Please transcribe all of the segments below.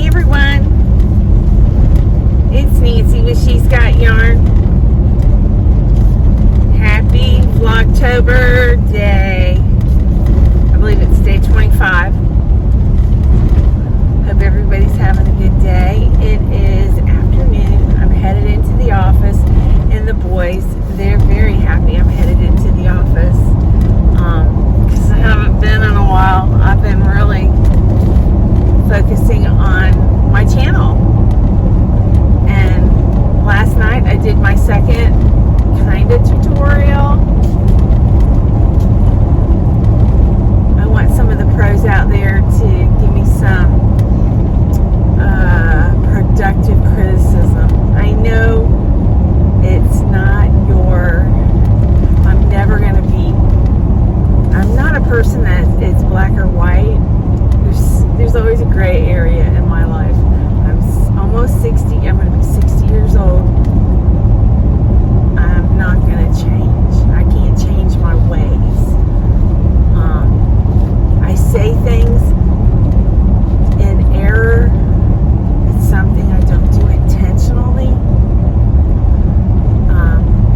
Hey everyone, it's Nancy with She's Got Yarn. Happy Vlogtober day. I believe it's day 25. Hope everybody's having a good day. It is afternoon. I'm headed into the office, and the boys, they're very happy I'm headed into the office because I haven't been in a while. I've been really focusing on my channel, and last night I did my second kind of tutorial. I want some of the pros out there to give me some productive criticism. I know it's not I'm not a person that is black or white. There's always a gray area in my life. I'm almost 60. I'm going to be 60 years old. I'm not going to change. I can't change my ways. I say things in error. It's something I don't do intentionally.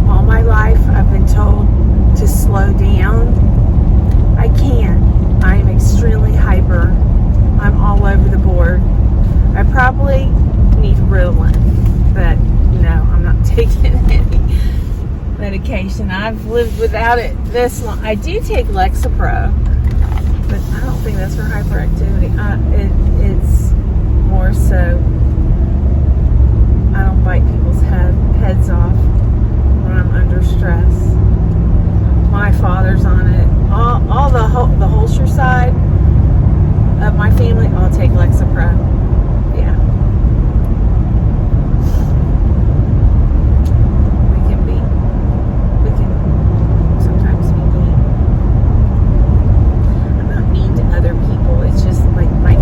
All my life I've been told to slow down. I can't. I am extremely hyper. I'm all over the board. I probably need Ritalin, but no, I'm not taking any medication. I've lived without it this long. I do take Lexapro, but I don't think that's for hyperactivity. It's more so I don't bite people's heads off when I'm under stress. My father's on it. All the Holster side of my family, I'll take Lexapro. Yeah. We can sometimes be mean. I'm not mean to other people. It's just like my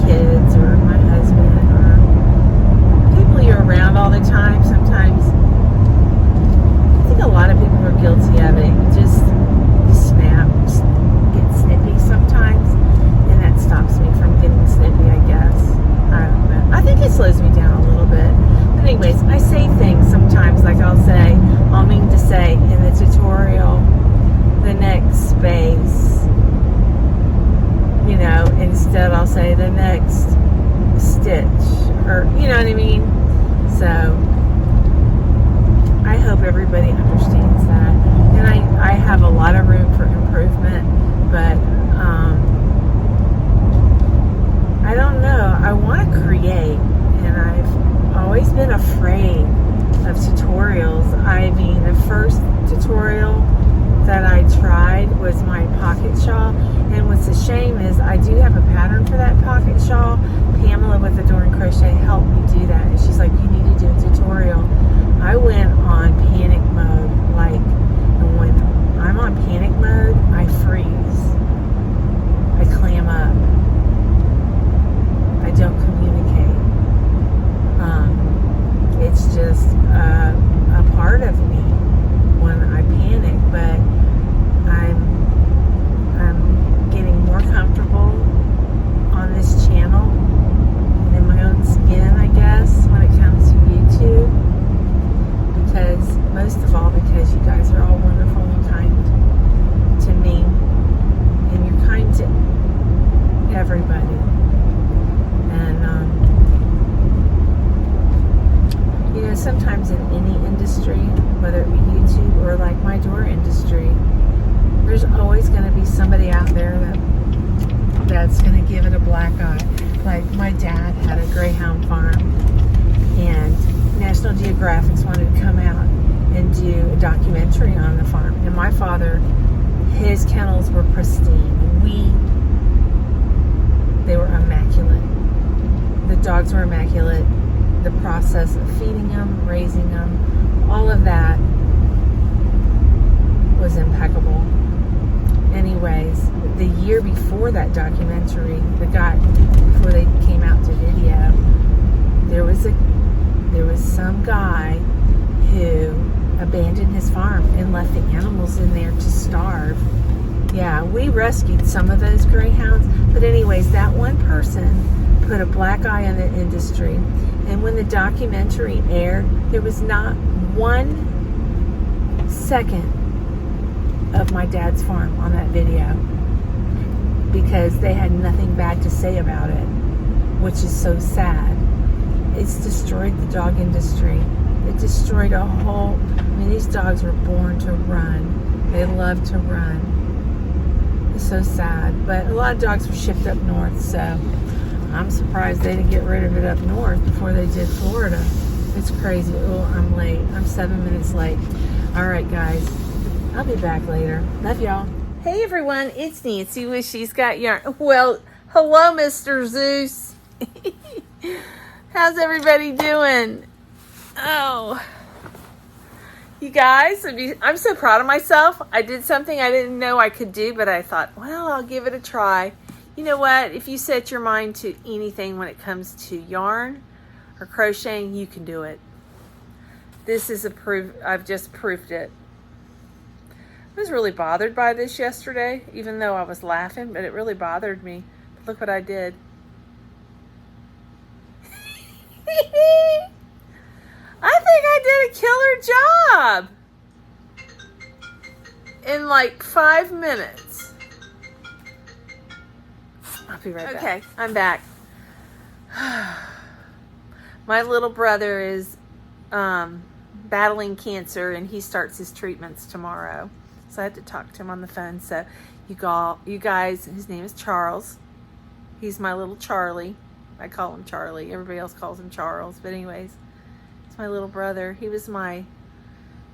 kids or my husband or people you're around all the time. Sometimes I think a lot of people are guilty of it. You snap, just get snippy sometimes, and that stops me from getting snippy, I guess. I don't know. I think it slows me down a little bit. But anyways, I say things sometimes, like I'll mean to say in the tutorial, the next space, instead I'll say the next stitch, or, you know what I mean? So, I hope everybody understands that. And I have a lot of room for improvement, but I don't know. I want to create, and I've always been afraid of tutorials. I mean, the first tutorial that I tried was my pocket shawl, and what's a shame is I do have a pattern for that pocket shawl. Pamela with Adore and Crochet helped me do that, and she's like, you need to do a tutorial. I went on panic mode, and when I'm on panic mode, I freeze. I clam up. I don't communicate. It's just a part of me when I panic, but I'm getting more comfortable on this channel and in my own skin, I guess, when it comes to YouTube. Because, most of all, because you guys are all wonderful and kind to me, and you're kind to everybody. And sometimes in any industry, whether it be YouTube or like my door industry, there's always going to be somebody out there that's going to give it a black eye. Like my dad had a greyhound farm, and National Geographic wanted to come out and do a documentary on the farm. And my father, his kennels were pristine. They were immaculate. The dogs were immaculate. The process of feeding them, raising them, all of that was impeccable. Anyways, the year before that documentary, before they came out to video, there was some guy who abandoned his farm and left the animals in there to starve. Yeah, we rescued some of those greyhounds, but anyways, that one person put a black eye on the industry. And when the documentary aired, there was not 1 second of my dad's farm on that video, because they had nothing bad to say about it, which is so sad. It's destroyed the dog industry. It destroyed a whole, these dogs were born to run. They love to run. It's so sad. But a lot of dogs were shipped up north, so I'm surprised they didn't get rid of it up north before they did Florida. It's crazy. Oh, I'm late. I'm 7 minutes late. All right, guys. I'll be back later. Love y'all. Hey, everyone. It's Nancy with She's Got Yarn. Well, hello, Mr. Zeus. How's everybody doing? Oh, you guys, I'm so proud of myself. I did something I didn't know I could do, but I thought, well, I'll give it a try. You know what? If you set your mind to anything when it comes to yarn or crocheting, you can do it. This is a proof. I've just proved it. I was really bothered by this yesterday, even though I was laughing, but it really bothered me. But look what I did. I think I did a killer job in like 5 minutes. I'll be right back. Okay, I'm back. My little brother is battling cancer, and he starts his treatments tomorrow. So I had to talk to him on the phone. So you guys, his name is Charles. He's my little Charlie. I call him Charlie. Everybody else calls him Charles. But anyways, it's my little brother.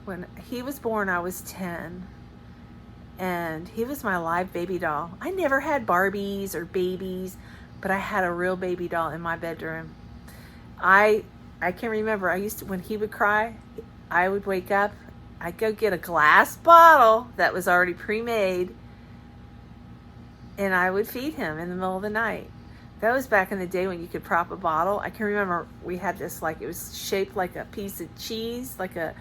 When he was born, I was 10. And he was my live baby doll. I never had Barbies or babies, but I had a real baby doll in my bedroom. I can remember, when he would cry, I would wake up, I'd go get a glass bottle that was already pre-made, and I would feed him in the middle of the night. That was back in the day when you could prop a bottle. I can remember we had this, it was shaped like a piece of cheese, like a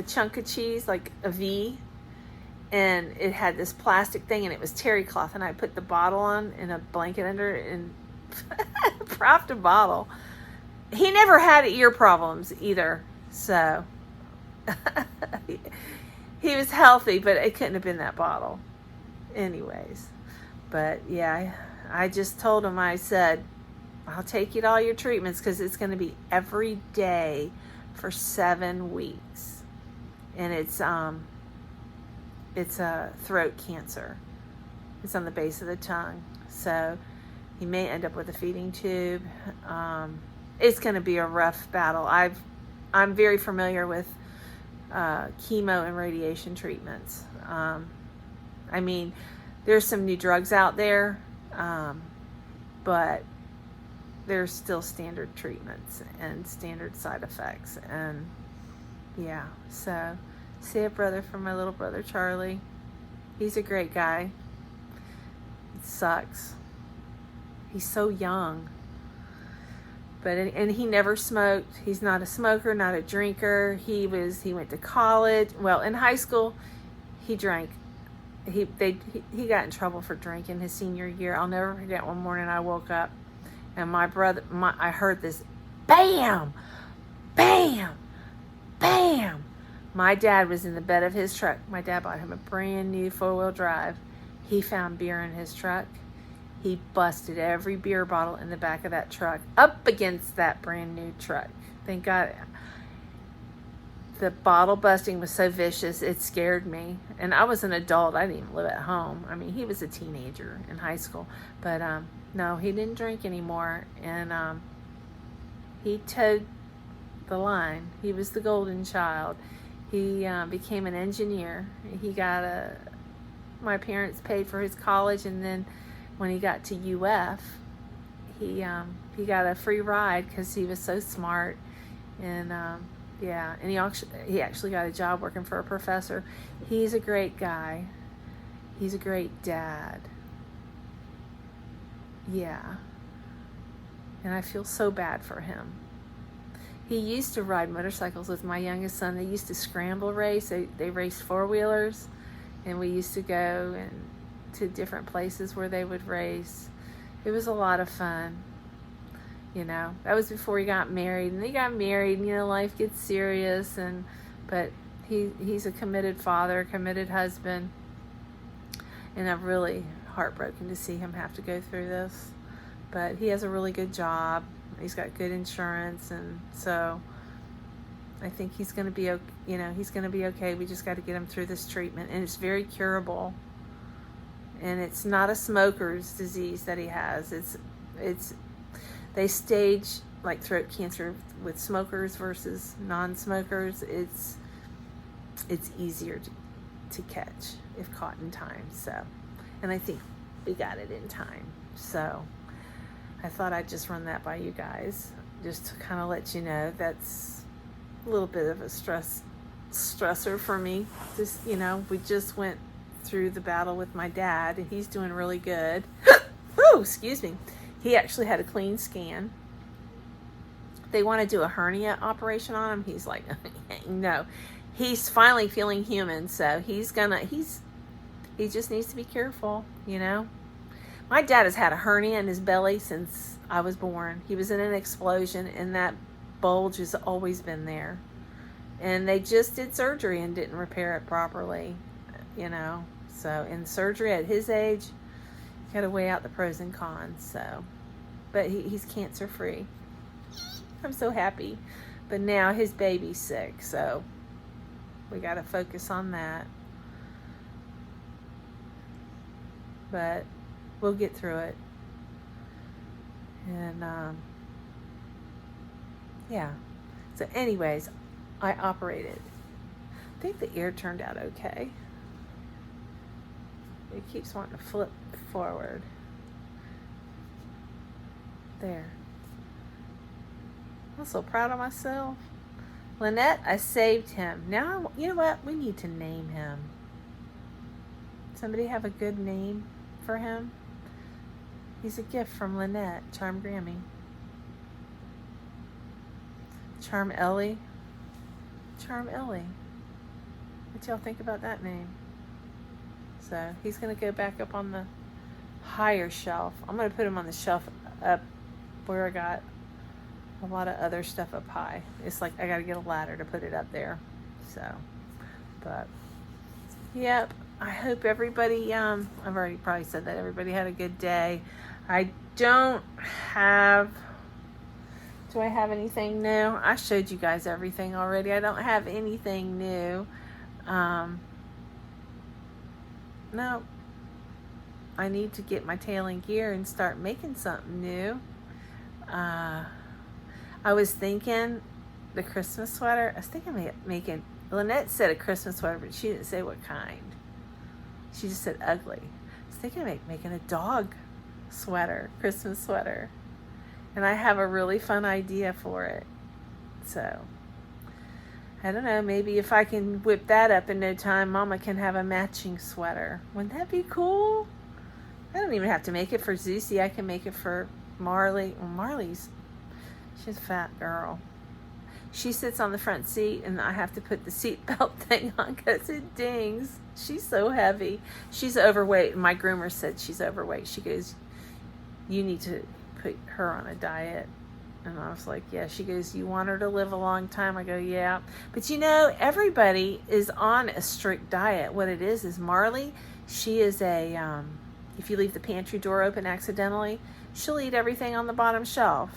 chunk of cheese, like a V, and it had this plastic thing, and it was terry cloth, and I put the bottle on in a blanket under it and propped a bottle. He never had ear problems either, so he was healthy, but it couldn't have been that bottle. Anyways, but yeah, I just told him, I said, I'll take you to all your treatments, because it's going to be every day for 7 weeks. And it's a throat cancer. It's on the base of the tongue. So he may end up with a feeding tube. It's going to be a rough battle. I'm very familiar with chemo and radiation treatments. There's some new drugs out there, but there's still standard treatments and standard side effects. And yeah, so say a brother for my little brother Charlie. He's a great guy. It sucks. He's so young. And he never smoked. He's not a smoker, not a drinker. He went to college. Well, in high school, he drank. He got in trouble for drinking his senior year. I'll never forget, one morning I woke up and I heard this bam, bam, bam. My dad was in the bed of his truck. My dad bought him a brand new 4-wheel drive. He found beer in his truck. He busted every beer bottle in the back of that truck up against that brand new truck. Thank God. The bottle busting was so vicious, it scared me. And I was an adult. I didn't even live at home. He was a teenager in high school. But no, he didn't drink anymore. And he towed the line. He was the golden child. He became an engineer. My parents paid for his college, and then when he got to UF, he got a free ride because he was so smart. And yeah, and he actually got a job working for a professor. He's a great guy. He's a great dad. Yeah. And I feel so bad for him. He used to ride motorcycles with my youngest son. They used to scramble race. They raced four-wheelers, and we used to go to different places where they would race. It was a lot of fun. You know, that was before he got married, and he got married, and, you know, life gets serious, but he's a committed father, committed husband, and I'm really heartbroken to see him have to go through this. But he has a really good job. He's got good insurance, and so I think he's going to be, you know, he's going to be okay. We just got to get him through this treatment, and it's very curable. And it's not a smoker's disease that he has. It's they stage like throat cancer with smokers versus non-smokers. It's easier to catch if caught in time. So, and I think we got it in time. So I thought I'd just run that by you guys, just to kind of let you know that's a little bit of a stressor for me. Just, you know, we just went through the battle with my dad, and he's doing really good. Woo, excuse me. He actually had a clean scan. They want to do a hernia operation on him. He's like, no. He's finally feeling human, so he just needs to be careful, you know. My dad has had a hernia in his belly since I was born. He was in an explosion, and that bulge has always been there. And they just did surgery and didn't repair it properly, you know. So in surgery at his age, you got to weigh out the pros and cons. So, but he's cancer free. I'm so happy. But now his baby's sick, so we got to focus on that. But we'll get through it. And yeah. So anyways, I operated. I think the ear turned out okay. It keeps wanting to flip forward. There. I'm so proud of myself. Lynette, I saved him. Now, you know what? We need to name him. Somebody have a good name for him? He's a gift from Lynette, Charm Grammy. Charm Ellie. Charm Ellie. What y'all think about that name? So he's going to go back up on the higher shelf. I'm going to put him on the shelf up where I got a lot of other stuff up high. It's like I got to get a ladder to put it up there. So, but yep. I hope everybody, I've already probably said that, everybody had a good day. I don't have, do I have anything new? I showed you guys everything already. I don't have anything new. No, I need to get my tail in gear and start making something new. I was thinking the Christmas sweater. I was thinking making, Lynette said a Christmas sweater, but she didn't say what kind. She just said ugly. I was thinking of making a dog sweater, Christmas sweater. And I have a really fun idea for it. So, I don't know, maybe if I can whip that up in no time, Mama can have a matching sweater. Wouldn't that be cool? I don't even have to make it for Zeusy. I can make it for Marley. Well, Marley's, she's a fat girl. She sits on the front seat, and I have to put the seatbelt thing on because it dings. She's so heavy. She's overweight. My groomer said she's overweight. She goes, you need to put her on a diet. And I was like, yeah. She goes, you want her to live a long time? I go, yeah. But you know, everybody is on a strict diet. What it is Marley, she is a, if you leave the pantry door open accidentally, she'll eat everything on the bottom shelf.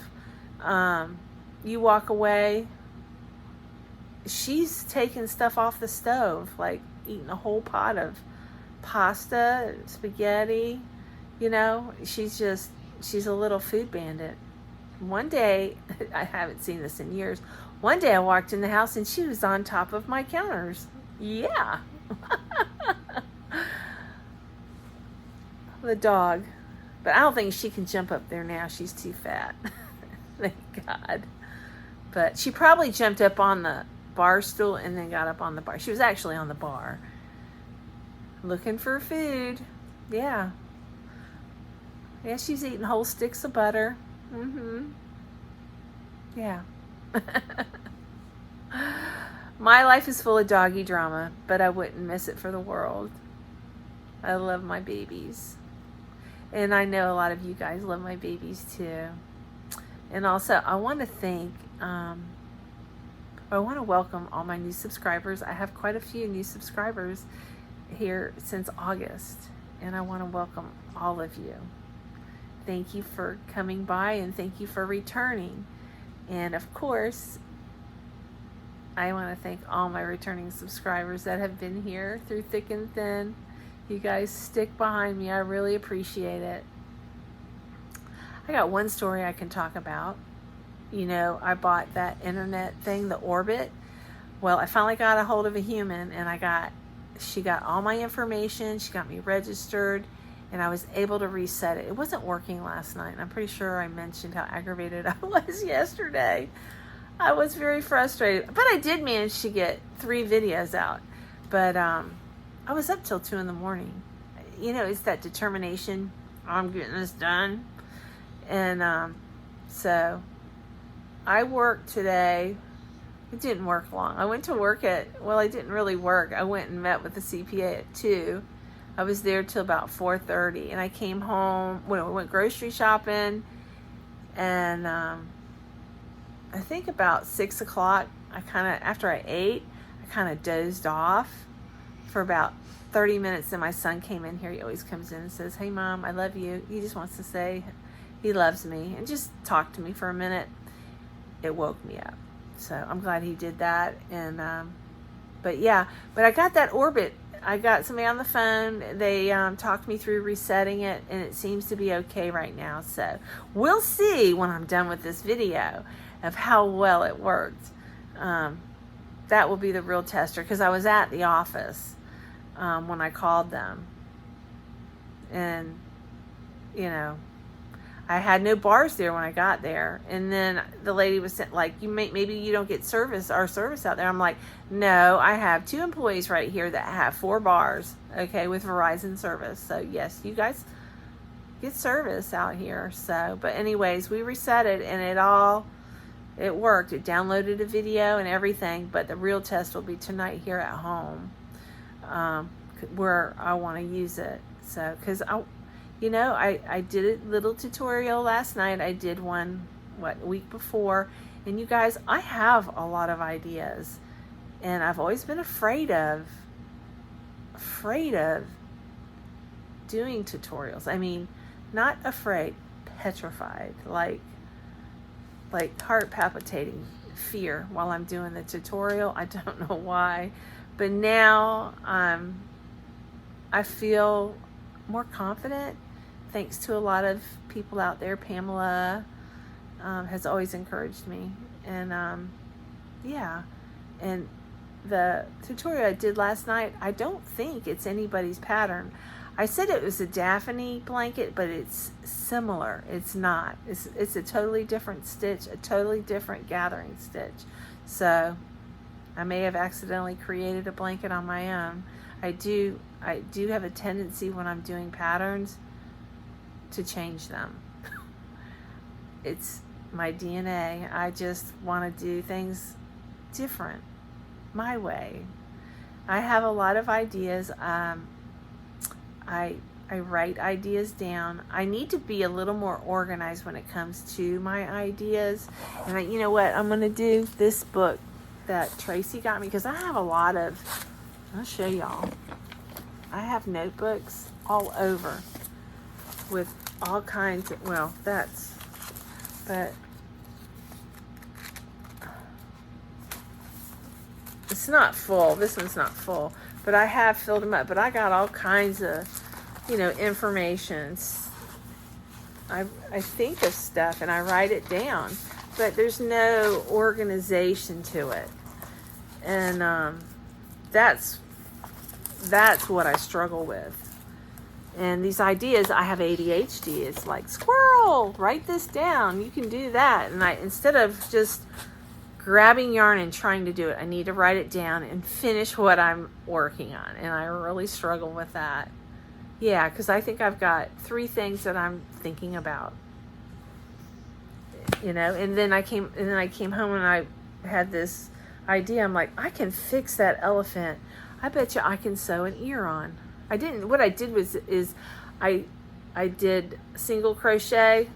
You walk away, she's taking stuff off the stove, like eating a whole pot of pasta, spaghetti, you know, she's a little food bandit. One day, I haven't seen this in years, one day I walked in the house and she was on top of my counters. Yeah. The dog. But I don't think she can jump up there now. She's too fat. Thank God. But she probably jumped up on the bar stool and then got up on the bar. She was actually on the bar. Looking for food. Yeah. Yeah, she's eating whole sticks of butter. Mm-hmm. Yeah. My life is full of doggy drama, but I wouldn't miss it for the world. I love my babies. And I know a lot of you guys love my babies too. And also, I want to thank, I want to welcome all my new subscribers. I have quite a few new subscribers here since August, and I want to welcome all of you. Thank you for coming by, and thank you for returning. And of course, I want to thank all my returning subscribers that have been here through thick and thin. You guys stick behind me. I really appreciate it. I got one story I can talk about. You know, I bought that internet thing, the Orbit. Well, I finally got a hold of a human, and she got all my information. She got me registered, and I was able to reset it. It wasn't working last night, and I'm pretty sure I mentioned how aggravated I was yesterday. I was very frustrated, but I did manage to get 3 videos out. But I was up till 2 in the morning. You know, it's that determination. I'm getting this done. And so I worked today. It didn't work long. I went to work I didn't really work. I went and met with the CPA at 2. I was there till about 4:30. And I came home, we went grocery shopping. And I think about 6 o'clock, after I ate, I kind of dozed off for about 30 minutes. Then my son came in here. He always comes in and says, "Hey Mom, I love you." He just wants to say he loves me and just talk to me for a minute. It woke me up. So I'm glad he did that. And but I got that Orbit. I got somebody on the phone. They talked me through resetting it, and it seems to be okay right now. So we'll see when I'm done with this video of how well it worked. That will be the real tester, because I was at the office when I called them, and you know, I had no bars there when I got there. And then the lady was like, maybe you don't get our service out there. I'm like, no, I have 2 employees right here that have 4 bars, okay, with Verizon service. So yes, you guys get service out here. So, but anyways, we reset it, and it worked. It downloaded a video and everything, but the real test will be tonight here at home, where I want to use it. So, because I did a little tutorial last night. I did one, week before. And you guys, I have a lot of ideas. And I've always been afraid of doing tutorials. I mean, not afraid, petrified, like heart palpitating fear while I'm doing the tutorial. I don't know why. But now I feel more confident, thanks to a lot of people out there. Pamela has always encouraged me. And and the tutorial I did last night, I don't think it's anybody's pattern. I said it was a Daphne blanket, but it's similar. It's not. It's a totally different stitch, a totally different gathering stitch. So I may have accidentally created a blanket on my own. I do have a tendency when I'm doing patterns to change them. It's my DNA. I just want to do things different, my way. I have a lot of ideas. I write ideas down. I need to be a little more organized when it comes to my ideas. And you know what? I'm going to do this book that Tracy got me, because I have a lot of, I'll show y'all. I have notebooks all over with all kinds of, but it's not full. This one's not full, but I have filled them up. But I got all kinds of, information. I think of stuff and I write it down, but there's no organization to it. And that's what I struggle with. And these ideas, I have ADHD. It's like, squirrel, write this down. You can do that. And instead of just grabbing yarn and trying to do it, I need to write it down and finish what I'm working on. And I really struggle with that. Yeah, because I think I've got 3 things that I'm thinking about. And then I came home and I had this idea. I'm like, I can fix that elephant. I bet you I can sew an ear on. What I did was I I did single crochet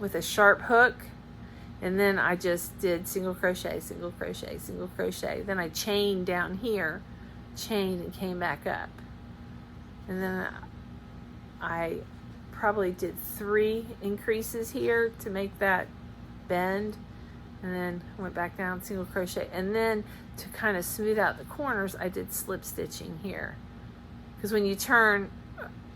with a sharp hook, and then I just did single crochet, single crochet, single crochet. Then I chained down here, chained, and came back up. And then I probably did 3 increases here to make that bend, and then went back down, single crochet. And then to kind of smooth out the corners, I did slip stitching here, because when you turn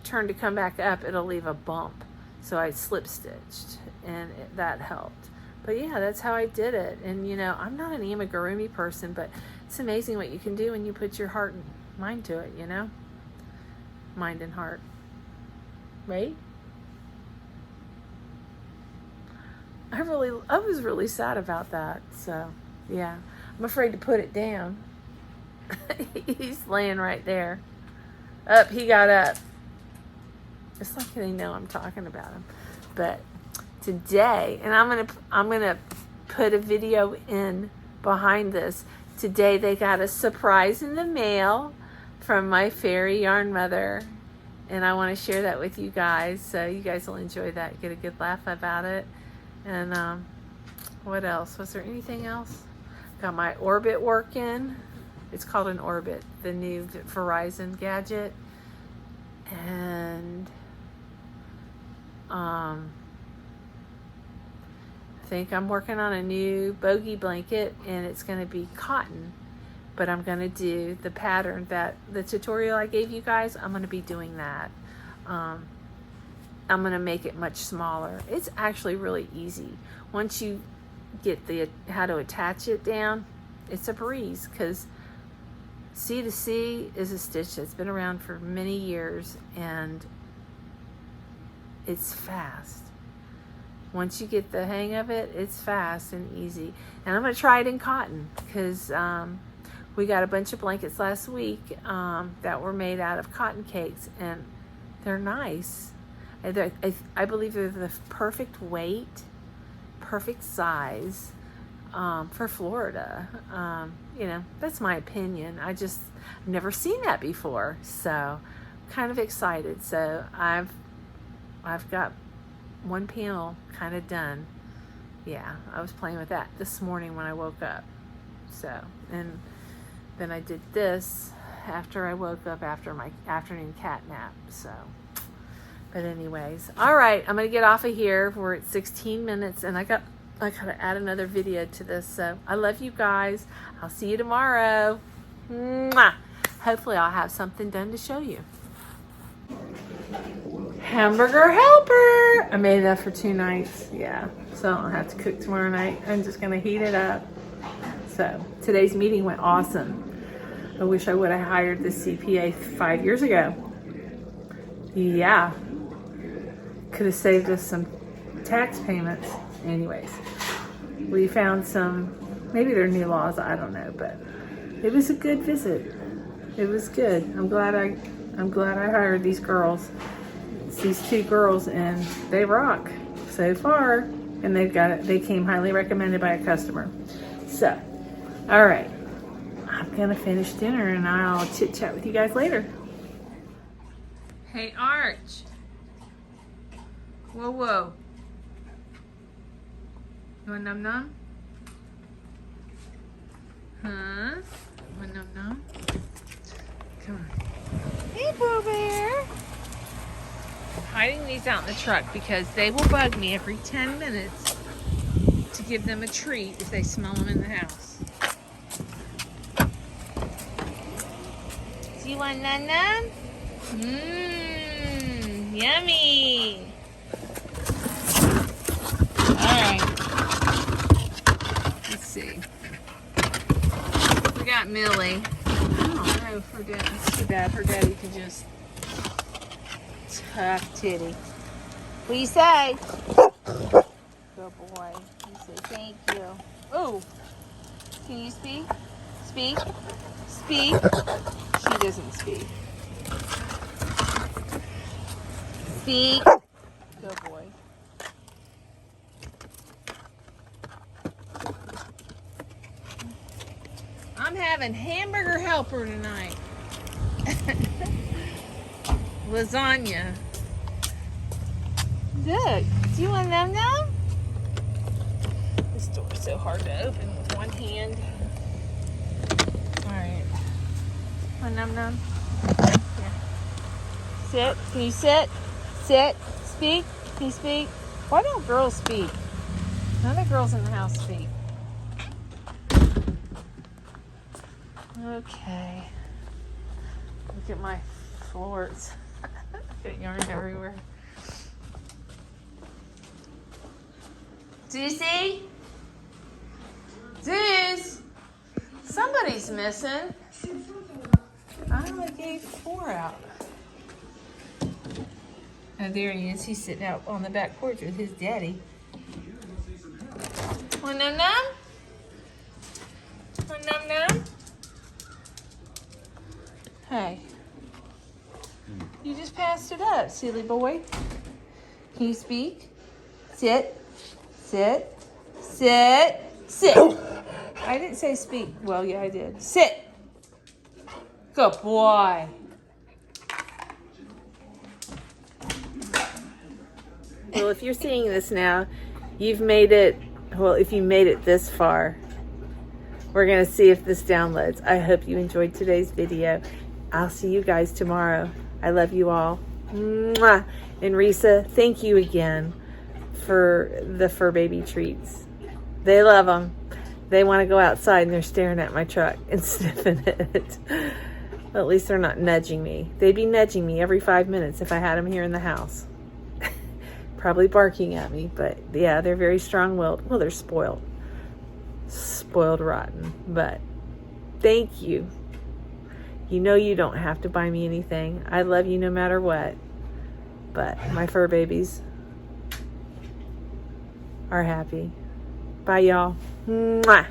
to come back up, it'll leave a bump. So I slip stitched, and that helped. But yeah, that's how I did it. And you know, I'm not an amigurumi person, but it's amazing what you can do when you put your heart and mind to it, you know? Mind and heart. Right? I was really sad about that. So yeah, I'm afraid to put it down. He's laying right there. Up, he got up. It's like they know I'm talking about him. But today, and I'm gonna put a video in behind this. Today they got a surprise in the mail from my fairy yarn mother, and I want to share that with you guys, so you guys will enjoy that, get a good laugh about it. And what else? Was there anything else? Got my Orbit working. It's called an Orbit, the new Verizon gadget. And I think I'm working on a new bogey blanket, and it's going to be cotton, but I'm going to do the pattern that the tutorial I gave you guys. I'm going to be doing that. I'm going to make it much smaller. It's actually really easy. Once you get how to attach it down, it's a breeze, because C to C is a stitch that's been around for many years, and it's fast. Once you get the hang of it, it's fast and easy. And I'm going to try it in cotton, because we got a bunch of blankets last week that were made out of cotton cakes, and they're nice. I believe they're the perfect weight, perfect size for Florida. You know, that's my opinion. I've never seen that before, so kind of excited. So I've got one panel kind of done. Yeah, I was playing with that this morning when I woke up. So, and then I did this after I woke up after my afternoon cat nap. So, but anyways, all right, I'm gonna get off of here. We're at 16 minutes, and I gotta add another video to this. So I love you guys. I'll see you tomorrow. Mwah! Hopefully I'll have something done to show you. Hamburger helper. I made that for 2 nights. Yeah, so I don't have to cook tomorrow night. I'm just gonna heat it up. So today's meeting went awesome. I wish I would have hired this CPA 5 years ago. Yeah, could have saved us some tax payments. Anyways, we found some, maybe they're new laws, I don't know, but it was a good visit. It was good. I'm glad I hired these girls. It's these 2 girls, and they rock so far. And they came highly recommended by a customer. So, all right, I'm gonna finish dinner, and I'll chit chat with you guys later. Hey, Arch. Whoa, whoa. You want num num? Huh? You want num num? Come on. Hey, Boo Bear. I'm hiding these out in the truck because they will bug me every 10 minutes to give them a treat if they smell them in the house. Do you want num num? Mmm, yummy. Alright. Let's see. We got Millie. I don't know if it's too bad her daddy could just tough titty. What do you say? Good boy. You say thank you. Oh, can you speak? Speak? Speak? She doesn't speak. Speak. Good boy. I'm having hamburger helper tonight. Lasagna. Look, do you want num num? This door's so hard to open with one hand. Alright. Want num num? Here. Sit. Can you sit? Sit. Speak. Can you speak? Why don't girls speak? None of the girls in the house speak. Okay. Look at my floors. Got yarn everywhere. Zeus? Zeus? Somebody's missing. I only gave 4 out. Oh, there he is. He's sitting out on the back porch with his daddy. Want num num? Want num num? Hey. You just passed it up, silly boy. Can you speak? Sit. Sit. Sit. Sit. I didn't say speak. Well, yeah, I did. Sit. Good boy. Well, if you're seeing this now, you've made it, well, if you made it this far, we're going to see if this downloads. I hope you enjoyed today's video. I'll see you guys tomorrow. I love you all. Mwah. And Risa, thank you again for the fur baby treats. They love them. They want to go outside and they're staring at my truck and sniffing it. Well, at least they're not nudging me. They'd be nudging me every 5 minutes if I had them here in the house. Probably barking at me, but yeah, they're very strong-willed. Well, they're spoiled. Spoiled rotten. But thank you. You know you don't have to buy me anything. I love you no matter what. But my fur babies are happy. Bye, y'all. Mwah.